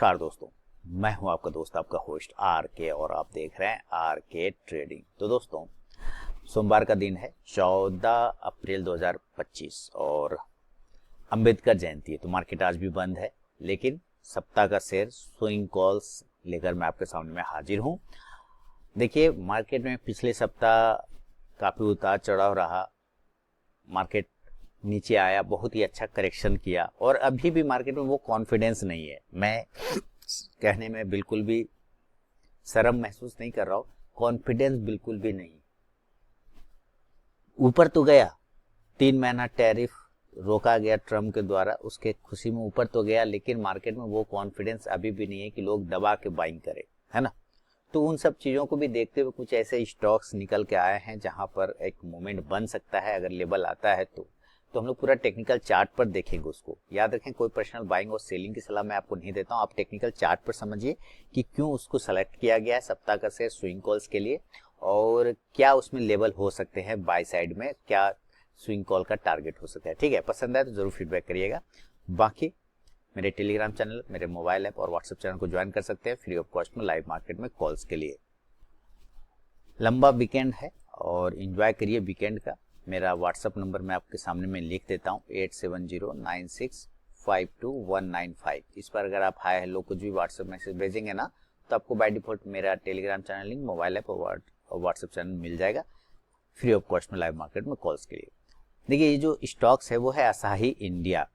नमस्कार दोस्तों, मैं हूं आपका दोस्त, आपका होस्ट आर के, और आप देख रहे हैं आर के ट्रेडिंग। तो दोस्तों, सोमवार का दिन है 14 अप्रैल 2025 और अंबेडकर जयंती है। तो मार्केट आज भी बंद है, लेकिन सप्ताह का शेयर स्विंग कॉल्स लेकर मैं आपके सामने में हाजिर हूं। देखिए, मार्केट में पिछले सप्ताह काफ़ी उतार चढ़ाव रहा। मार्केट नीचे आया, बहुत ही अच्छा करेक्शन किया, और अभी भी मार्केट में वो कॉन्फिडेंस नहीं है। मैं कहने में बिल्कुल भी शर्म महसूस नहीं कर रहा हूँ, कॉन्फिडेंस बिल्कुल भी नहीं। ऊपर तो गया, 3 महीना टैरिफ रोका गया ट्रम्प के द्वारा, उसके खुशी में ऊपर तो गया, लेकिन मार्केट में वो कॉन्फिडेंस अभी भी नहीं है कि लोग दबा के बाइंग करें, है ना। तो उन सब चीज़ों को भी देखते हुए कुछ ऐसे स्टॉक्स निकल के आए हैं जहां पर एक मोमेंट बन सकता है अगर लेवल आता है तो हम लोग पूरा टेक्निकल चार्ट पर देखेंगे उसको। याद रखें, कोई पर्सनल बाइंग और सेलिंग की सलाह मैं आपको नहीं देता हूं। आप टेक्निकल चार्ट पर समझिए कि क्यों उसको सेलेक्ट किया गया है सप्ताह का शेयर स्विंग कॉल्स के लिए, और क्या उसमें लेवल हो सकते हैं बाय साइड में, क्या स्विंग कॉल का टारगेट हो सकता है। ठीक है, पसंद आए तो जरूर फीडबैक करिएगा। बाकी मेरे टेलीग्राम चैनल, मेरे मोबाइल ऐप और व्हाट्सएप चैनल को ज्वाइन कर सकते हैं फ्री ऑफ कॉस्ट में लाइव मार्केट में कॉल्स के लिए। लंबा वीकेंड है और एंजॉय करिए वीकेंड का। मेरा व्हाट्सएप नंबर मैं आपके सामने में लिख देता हूँ, 8709652195। इस पर अगर आप हाय हेलो कुछ भी व्हाट्सएप मैसेज भेजेंगे ना, तो आपको बाय डिफॉल्ट मेरा Telegram channel link, mobile app और व्हाट्सएप चैनल मिल जाएगा फ्री ऑफ कॉस्ट में लाइव मार्केट में कॉल्स के लिए। देखिए, ये जो स्टॉक्स है वो है असाही इंडिया,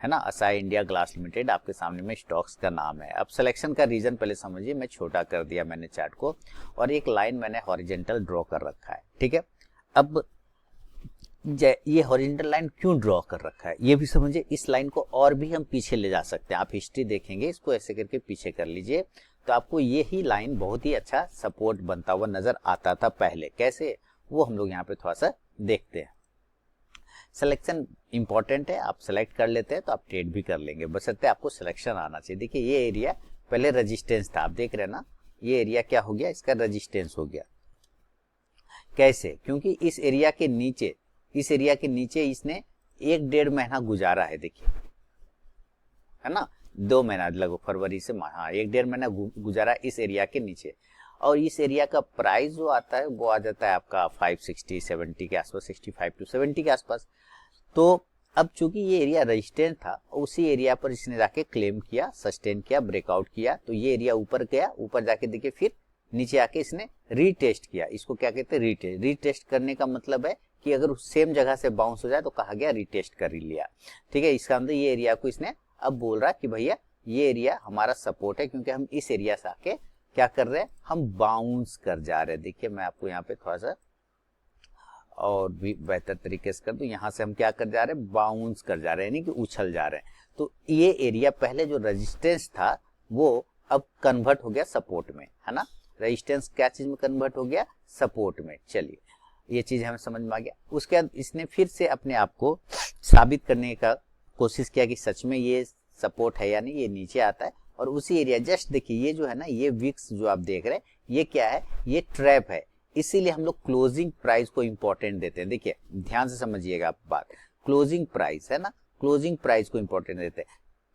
है ना। असाही इंडिया ग्लास लिमिटेड आपके सामने में स्टॉक्स का नाम है। अब सिलेक्शन का रीजन पहले समझिए। मैं छोटा कर दिया मैंने चार्ट को, और एक लाइन मैंने हॉरिजॉन्टल ड्रॉ कर रखा है। ठीक है, अब ये हॉरिजॉन्टल लाइन क्यों ड्रॉ कर रखा है ये भी समझिए। इस लाइन को और भी हम पीछे ले जा सकते हैं। आप हिस्ट्री देखेंगे, इसको ऐसे करके पीछे कर लीजिए, तो आपको ये ही लाइन बहुत ही अच्छा सपोर्ट बनता हुआ नजर आता था पहले। कैसे, वो हम लोग यहाँ पे थोड़ा सा देखते हैं। सिलेक्शन इंपॉर्टेंट है, आप सेलेक्ट कर लेते हैं तो आप ट्रेड भी कर लेंगे, बशर्ते आपको सिलेक्शन आना चाहिए। देखिए, ये एरिया पहले रेजिस्टेंस था, आप देख रहे हैं ना, ये एरिया क्या हो गया, इसका रेजिस्टेंस हो गया। कैसे, क्योंकि इस एरिया के नीचे इसने 1-1.5 महीना गुजारा है। देखिए, है ना, 2 महीना लगभग फरवरी से, हाँ 1-1.5 महीना गुजारा इस एरिया के नीचे। और इस एरिया का प्राइस जो आता है वो आ जाता है आपका 560-70 के आसपास, 65 to 70 के आसपास। तो अब चूंकि ये एरिया रेजिस्टेंस था, उसी एरिया पर इसने जाके क्लेम किया, सस्टेन किया, ब्रेकआउट किया, तो ये एरिया ऊपर गया, ऊपर जाके देखिए फिर नीचे आके इसने रीटेस्ट किया। इसको क्या कहते हैं, रीटेस्ट। रीटेस्ट करने का मतलब है कि अगर सेम जगह से बाउंस हो जाए तो कहा गया रीटेस्ट कर लिया। ठीक है, इसका अंदर ये एरिया को इसने अब बोल रहा है कि भैया ये एरिया हमारा सपोर्ट है, क्योंकि हम इस एरिया से आके क्या कर रहे हैं, हम बाउंस कर जा रहे हैं। देखिए, मैं आपको यहाँ पे थोड़ा सा और भी बेहतर तरीके से कर दूं। यहाँ से हम क्या कर जा रहे हैं, बाउंस कर जा रहे हैं, यानी कि उछल जा रहे हैं। तो ये एरिया पहले जो रेजिस्टेंस था वो अब कन्वर्ट हो गया सपोर्ट में, है ना। रेजिस्टेंस क्या चीज में कन्वर्ट हो गया, सपोर्ट में। चलिए, ये चीज हमें समझ में आ गया। उसके बाद इसने फिर से अपने आप को साबित करने का कोशिश किया कि सच में ये सपोर्ट है या नहीं। ये नीचे आता है और उसी एरिया, जस्ट देखिए ये जो है ना, ये विक्स जो आप देख रहे हैं, ये क्या है, ये ट्रैप है। इसीलिए हम लोग क्लोजिंग प्राइस को इंपॉर्टेंट देते हैं। देखिए, ध्यान से समझिएगा आप बात, क्लोजिंग प्राइस है ना, क्लोजिंग प्राइस को इंपॉर्टेंट देते हैं।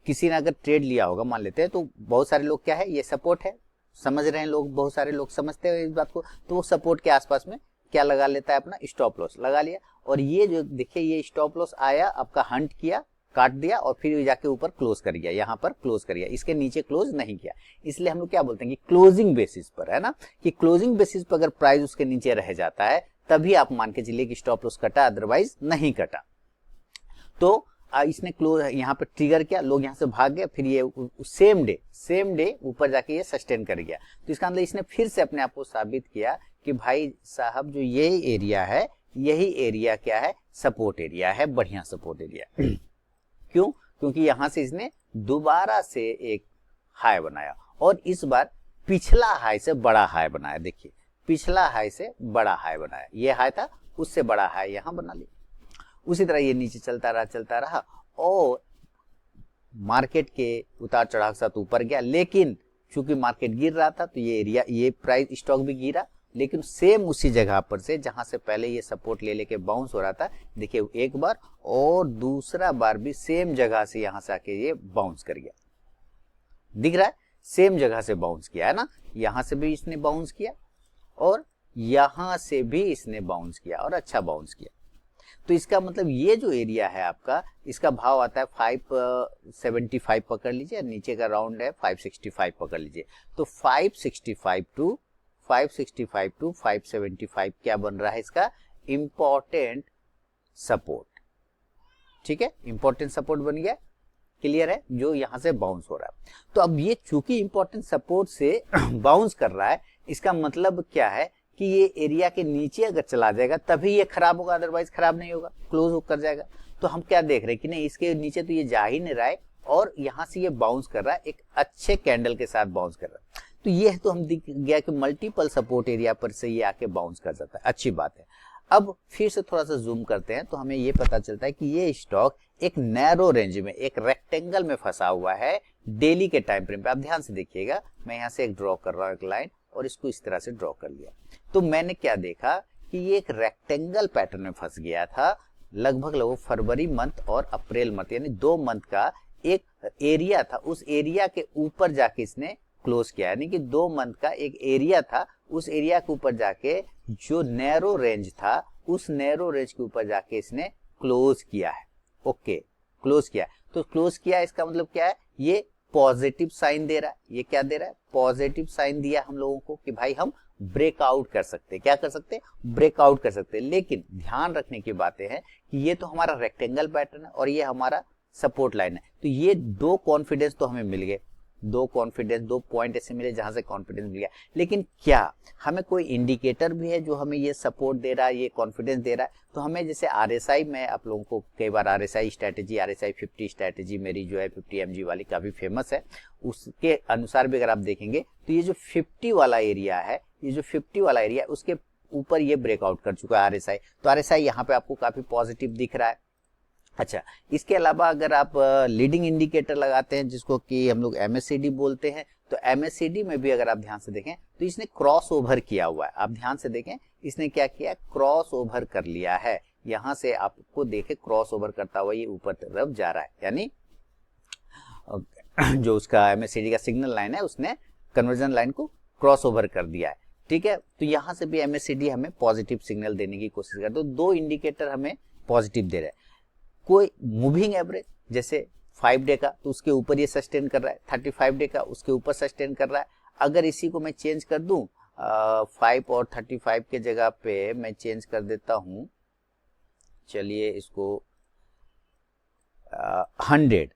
किसी ने अगर ट्रेड लिया होगा मान लेते हैं, तो बहुत सारे लोग क्या है, ये सपोर्ट है, समझ रहे हैं लोग, बहुत सारे लोग समझते हैं इस बात को, तो वो सपोर्ट के आसपास में क्या लगा लेता है, अपना स्टॉप लॉस लगा लिया। और ये जो देखिए, ये स्टॉप लॉस आया, आपका हंट किया, काट दिया, और फिर जाके ऊपर क्लोज कर गया, यहाँ पर क्लोज कर गया, इसके नीचे क्लोज नहीं किया। इसलिए हम लोग क्या बोलते हैं कि क्लोजिंग बेसिस पर, है ना, कि क्लोजिंग बेसिस पर अगर प्राइस उसके नीचे रह जाता है तभी आप मान के चलिए कि स्टॉप लॉस कटा, अदरवाइज नहीं कटा। तो इसने क्लोज यहाँ पे ट्रिगर किया, लोग यहाँ से भाग गए, फिर ये सेम डे ऊपर जाके ये सस्टेन कर गया। तो इसका मतलब इसने फिर से अपने आप को साबित किया कि भाई साहब, जो ये एरिया है, यही एरिया क्या है, सपोर्ट एरिया है, बढ़िया सपोर्ट एरिया। क्यों, क्योंकि यहां से इसने दोबारा से एक हाई बनाया, और इस बार पिछला हाई से बड़ा हाई बनाया। देखिए, पिछला हाई से बड़ा हाई बनाया, ये हाई था, उससे बड़ा हाई यहां बना लिया। उसी तरह ये नीचे चलता रहा और मार्केट के उतार चढ़ाव के साथ ऊपर गया, लेकिन चूंकि मार्केट गिर रहा था तो ये एरिया, ये प्राइस स्टॉक भी गिरा, लेकिन सेम उसी जगह पर से जहां से पहले ये सपोर्ट ले लेके बाउंस हो रहा था, देखिए एक बार और दूसरा बार भी सेम जगह से यहां से आके ये बाउंस कर गया। दिख रहा है, सेम जगह से बाउंस किया है ना, यहां से भी इसने बाउंस किया और यहां से भी इसने बाउंस किया और अच्छा बाउंस किया। तो इसका मतलब ये जो एरिया है आपका, इसका भाव आता है 575 पकड़ लीजिए, नीचे का राउंड है 565 पकड़ लीजिए। तो 565 टू 575 क्या बन रहा है इसका, इंपॉर्टेंट सपोर्ट। ठीक है, इंपॉर्टेंट सपोर्ट बन गया, क्लियर है, जो यहां से बाउंस हो रहा है। तो अब ये चूंकि इंपॉर्टेंट सपोर्ट से बाउंस कर रहा है, इसका मतलब क्या है कि ये एरिया के नीचे अगर चला जाएगा तभी ये खराब होगा, अदरवाइज खराब नहीं होगा, क्लोज होकर जाएगा। तो हम क्या देख रहे हैं कि नहीं, इसके नीचे तो ये जा ही नहीं रहा है और यहां से ये बाउंस कर रहा है, एक अच्छे कैंडल के साथ बाउंस कर रहा है। तो ये तो हम दिख गया कि मल्टीपल सपोर्ट एरिया पर से ये आके बाउंस कर जाता है, अच्छी बात है। अब फिर से थोड़ा सा जूम करते हैं तो हमें ये पता चलता है कि ये स्टॉक एक नैरो रेंज में, एक रेक्टेंगल में फंसा हुआ है डेली के टाइम फ्रेम पे। आप ध्यान से देखिएगा, मैं यहाँ से एक ड्रॉ कर रहा हूँ एक लाइन और इसको इस तरह से ड्रॉ कर लिया। तो मैंने क्या देखा कि ये एक रेक्टेंगल पैटर्न में फंस गया था, लगभग फरवरी मंथ और अप्रैल मंथ, यानी 2 मंथ का एक एरिया था, उस एरिया के ऊपर जाके इसने क्लोज किया, यानी कि 2 मंथ का एक एरिया था, उस एरिया के ऊपर जाके जो नैरो रेंज था, उस नैरो रेंज के ऊपर जाके इसने क्लोज किया है। ओके, क्लोज किया। तो क्लोज किया इसका मतलब क्या है, ये पॉजिटिव साइन दे रहा है। ये क्या दे रहा है, पॉजिटिव साइन दिया हम लोगों को कि भाई हम ब्रेकआउट कर सकते हैं। क्या कर सकते हैं, ब्रेकआउट कर सकते हैं। लेकिन ध्यान रखने की बातें हैं कि ये तो हमारा रेक्टेंगल पैटर्न है और ये हमारा सपोर्ट लाइन है। तो ये 2 कॉन्फिडेंस तो हमें मिल गए, 2 कॉन्फिडेंस, 2 पॉइंट ऐसे मिले जहां से कॉन्फिडेंस मिल गया। लेकिन क्या हमें कोई इंडिकेटर भी है जो हमें ये सपोर्ट दे रहा है, ये कॉन्फिडेंस दे रहा है? तो हमें जैसे आरएसआई, मैं आप लोगों को कई बार आरएसआई स्ट्रेटेजी, आरएसआई 50 स्ट्रेटेजी मेरी जो है 50 mg वाली काफी फेमस है, उसके अनुसार भी अगर आप देखेंगे तो ये जो 50 वाला एरिया है, ये जो 50 वाला एरिया है उसके ऊपर ये ब्रेकआउट कर चुका है आरएसआई। तो आरएसआई यहाँ पे आपको काफी पॉजिटिव दिख रहा है। अच्छा, इसके अलावा अगर आप लीडिंग इंडिकेटर लगाते हैं जिसको कि हम लोग MACD बोलते हैं, तो MACD में भी अगर आप ध्यान से देखें तो इसने क्रॉस ओवर किया हुआ है। आप ध्यान से देखें, इसने क्या किया, क्रॉस ओवर कर लिया है। यहां से आपको देखे क्रॉस ओवर करता हुआ ये ऊपर तरफ जा रहा है, यानी जो उसका MACD का सिग्नल लाइन है उसने कन्वर्जन लाइन को क्रॉस ओवर कर दिया है। ठीक है, तो यहां से भी MACD हमें पॉजिटिव सिग्नल देने की कोशिश कर, तो 2 इंडिकेटर हमें पॉजिटिव दे रहे हैं। कोई मूविंग एवरेज जैसे 5 डे का, तो उसके ऊपर ये सस्टेन कर रहा है, 35 डे का उसके ऊपर सस्टेन कर रहा है। अगर इसी को मैं चेंज कर दूं 5 और 35 के जगह पे मैं चेंज कर देता हूं, चलिए इसको 100 डे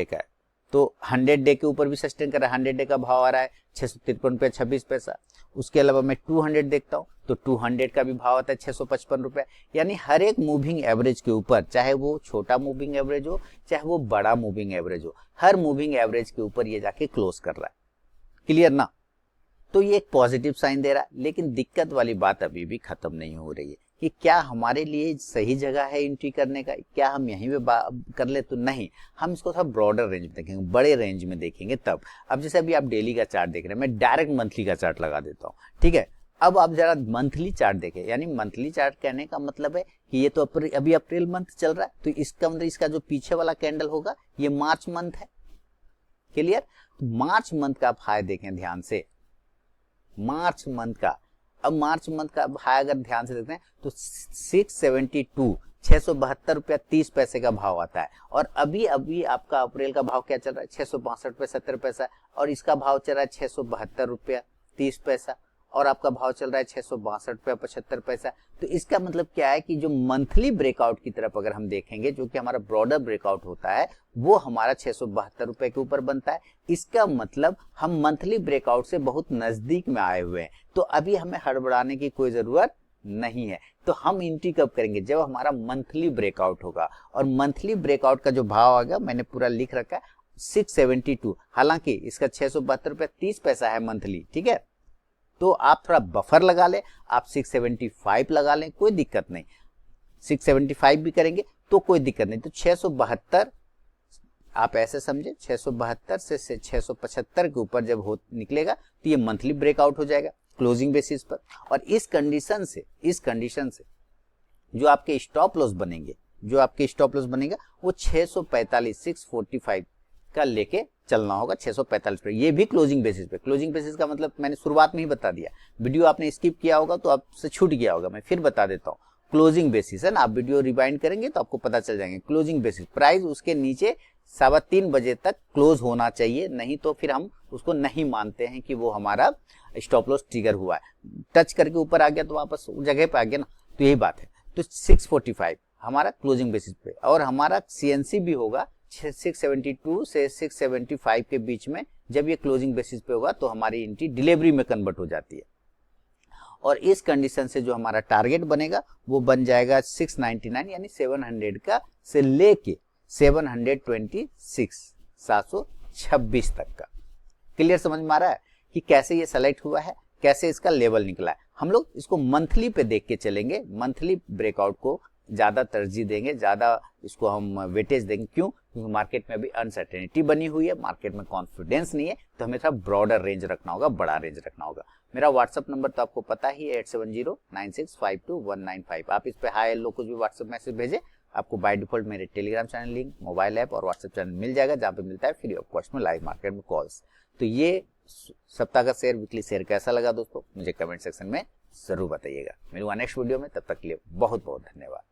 का है, तो 100 डे के ऊपर भी सस्टेन कर रहा है। 100 डे का भाव आ रहा है 653 रुपये 26 पैसा। उसके अलावा मैं 200 देखता हूं तो 200 का भी भाव आता है 655 रुपये। यानी हर एक मूविंग एवरेज के ऊपर, चाहे वो छोटा मूविंग एवरेज हो चाहे वो बड़ा मूविंग एवरेज हो, हर मूविंग एवरेज के ऊपर ये जाके क्लोज कर रहा है। क्लियर ना? तो ये एक पॉजिटिव साइन दे रहा है। लेकिन दिक्कत वाली बात अभी भी खत्म नहीं हो रही है कि क्या हमारे लिए सही जगह है एंट्री करने का, क्या हम यहीं पे कर ले? तो नहीं, हम इसको थोड़ा ब्रॉडर रेंज में देखेंगे, बड़े रेंज में देखेंगे तब। अब जैसे अभी आप डेली का चार्ट देख रहे हैं, मैं डायरेक्ट मंथली का चार्ट लगा देता हूँ। ठीक है, अब आप जरा मंथली चार्ट देखें, यानी मंथली चार्ट कहने का मतलब है कि ये तो अभी अप्रैल मंथ चल रहा है, तो इसका मतलब इसका जो पीछे वाला कैंडल होगा ये मार्च मंथ है। क्लियर? तो मार्च मंथ का आप हाई देखें ध्यान से, मार्च मंथ का। अब मार्च मंथ का हाई अगर ध्यान से देखते हैं तो 672 रुपया 30 पैसे का भाव आता है। और अभी अभी आपका अप्रैल का भाव क्या चल रहा है, 662 रुपये 70 पैसा, और इसका भाव चल रहा है 672 रुपया 30 पैसा, और आपका भाव चल रहा है 662 रुपया 75 पैसा। तो इसका मतलब क्या है कि जो मंथली ब्रेकआउट की तरफ अगर हम देखेंगे, जो कि हमारा ब्रॉडर ब्रेकआउट होता है, वो हमारा 672 रुपए के ऊपर बनता है। इसका मतलब हम मंथली ब्रेकआउट से बहुत नजदीक में आए हुए हैं। तो अभी हमें हड़बड़ाने की कोई जरूरत नहीं है। तो हम एंट्री कब करेंगे, जब हमारा मंथली ब्रेकआउट होगा। और मंथली ब्रेकआउट का जो भाव आएगा मैंने पूरा लिख रखा है 672। हालांकि इसका 672 रुपया 30 पैसा है मंथली। ठीक है, तो आप थोड़ा बफर लगा लें, आप 675 लगा लें, कोई दिक्कत नहीं। 675 भी करेंगे तो कोई दिक्कत नहीं। तो 672 आप ऐसे समझे, 672 से 675 के ऊपर जब हो निकलेगा तो ये मंथली ब्रेकआउट हो जाएगा क्लोजिंग बेसिस पर। और इस कंडीशन से जो आपके स्टॉप लॉस बनेंगे, वो 645 645 का लेके चलना होगा 645 पे, ये भी क्लोजिंग बेसिस पे। क्लोजिंग बेसिस का मतलब मैंने शुरुआत में ही बता दिया, वीडियो आपने स्किप किया होगा तो आपसे छूट गया होगा, मैं फिर बता देता हूँ। क्लोजिंग बेसिस है ना, आप वीडियो रिवाइंड करेंगे तो आपको पता चल जाएंगे। क्लोजिंग बेसिस प्राइस उसके नीचे 3:15 बजे तक क्लोज होना चाहिए, नहीं तो फिर हम उसको नहीं मानते हैं कि वो हमारा स्टॉप लॉस ट्रिगर हुआ है। टच करके ऊपर आ गया तो वापस उस जगह पे आ गया ना, तो यही बात है। तो 645 हमारा क्लोजिंग बेसिस पे, और हमारा सीएनसी भी होगा 672 से 675 के बीच में। जब ये क्लोजिंग बेसिस पे होगा तो हमारी एंट्री डिलीवरी में कन्वर्ट हो जाती है, और इस कंडीशन से जो हमारा टारगेट बनेगा वो बन जाएगा 699 यानी 700 का से लेके 726 726 तक का। क्लियर समझ में आ रहा है कि कैसे ये सेलेक्ट हुआ है, कैसे इसका लेवल निकला है। हम लोग इसको मंथली पे देख के चलेंगे, मंथली ब्रेकआउट को ज्यादा तरजीह देंगे, ज्यादा इसको हम वेटेज देंगे। क्यों? क्योंकि मार्केट में अभी अनसर्टेनिटी बनी हुई है, मार्केट में कॉन्फिडेंस नहीं है, तो हमें थोड़ा ब्रॉडर रेंज रखना होगा, बड़ा रेंज रखना होगा। मेरा व्हाट्सअप नंबर तो आपको पता ही है 8709652195। आप इस पे हाय हेलो कुछ भी व्हाट्सएप मैसेज भेजे, आपको बाय डिफॉल्ट मेरे Telegram channel link, mobile app और व्हाट्सएप चैनल मिल जाएगा, जहाँ पे मिलता है फ्री ऑफ कॉस्ट में लाइव मार्केट में कॉल्स। तो ये सप्ताह का शेयर, वीकली शेयर कैसा लगा दोस्तों, मुझे कमेंट सेक्शन में जरूर बताइएगा। मिलूंगा नेक्स्ट वीडियो में, तब तक के लिए बहुत बहुत धन्यवाद।